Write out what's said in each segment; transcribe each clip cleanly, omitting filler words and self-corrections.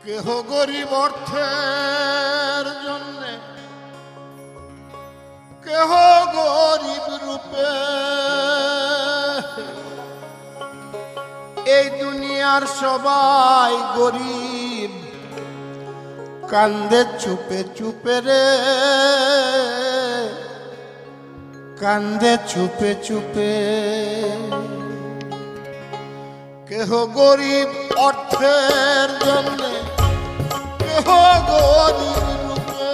কেহ গরিব অর্থের জন্যে, কেহ গরিব রূপে, এই দুনিয়ার সবাই গরিব, কান্দে চুপে চুপে রে, কান্দে চুপে চুপে। কেহ গরিব অর্থের জন্যে, কেহ গরিব রূপে,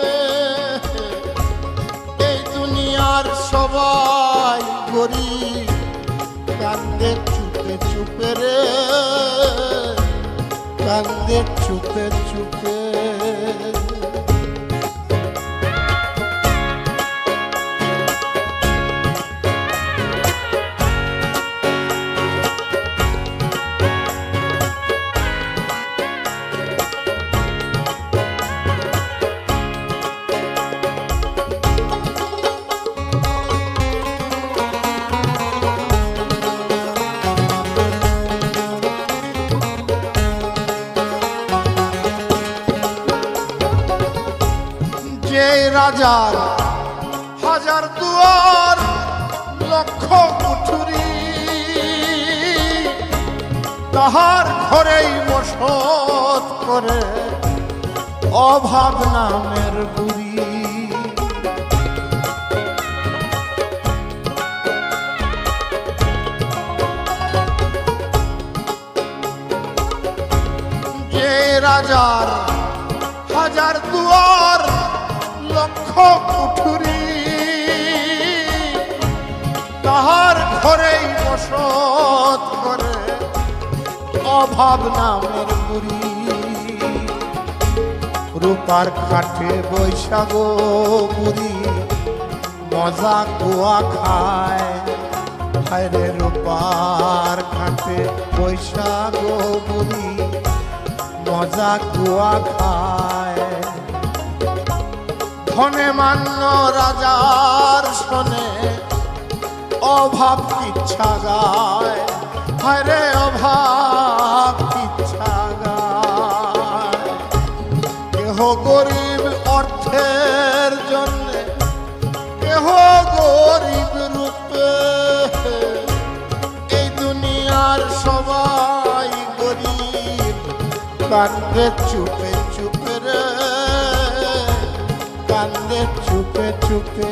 এই দুনিয়ার সবাই গরিব, কান্দে চুপে চুপে রে, কান্দে চুপে চুপে। যে রাজার হাজার দুয়ার, লক্ষ কুঠুরি, তাহার ঘরেই বসত করে অভাব নামের বুড়ি। যে রাজার হাজার দুয়ার, লক্ষ কুঠুরি, তাহার ঘরেই বসত করে অভাব নামের বুড়ি। রূপার কাঠে বৈশাখ বুড়ি, মজা কুয়া খায়, হায়রে রূপার কাঠে বৈশাখ বুড়ি, মজা কুয়া খায়। ধনে মান্য রাজার শোনে অভাব ইচ্ছা গায়, হায়রে অভাব ইচ্ছা গায়। কেহ গরিব অর্থের জন্যে, কেহ গরিব রূপে, এই দুনিয়ার সবাই গরিব, কান্দে চুপে চুপে রে, কান্দে চুপে চুপে।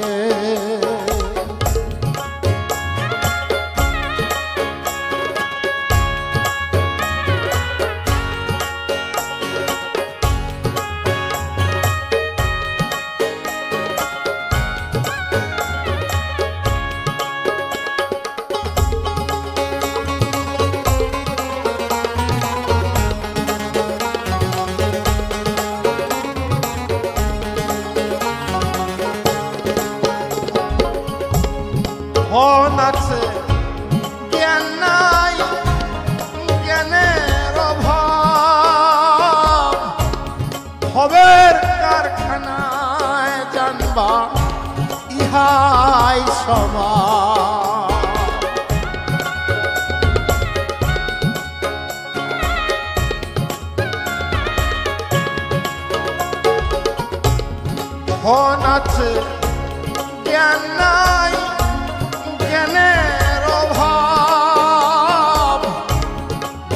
ধন আছে জ্ঞান নাই, জ্ঞানের অভাব, ভবের কারখানায় জানবা ইহাই স্বভাব। ধন আছে জ্ঞান নাই, জ্ঞানের অভাব,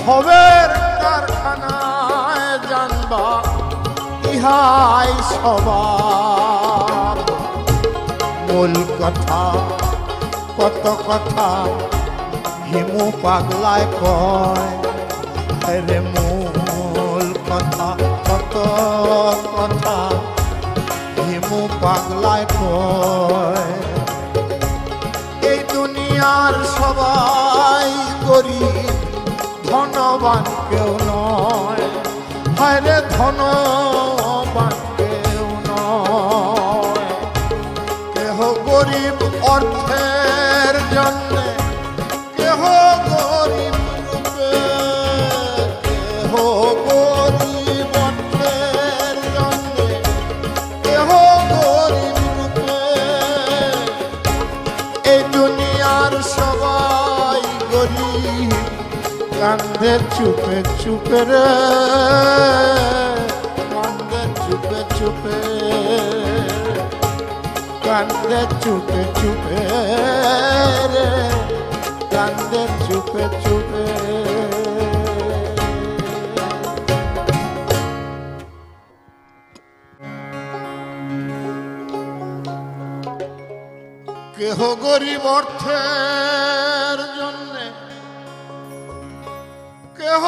ভবের কারখানায় জানবা ইহাই স্বভাব। মূল কথা কত কথা হিমু পাগলায় কয়, রে মূল কথা কত কথা হিমু পাগলায় কয়। এই দুনিয়ার সবাই গরিব, ধনবান কেউ নয়, হায়রে ধনবান কেউ নয়। কেহ গরিব অর্থের জন্যে, কেহ গরিব রূপে, কেহ গরিব অর্থের জন্যে, কেহ গরিব রূপে, এই দুনিয়ার সবাই গরিব, কান্দে চুপে চুপে রে, চুপে কান্দে চুপে চুপে রে কান্দে চুপে চুপে কেহ গরিব অর্থের জন্যে কেহ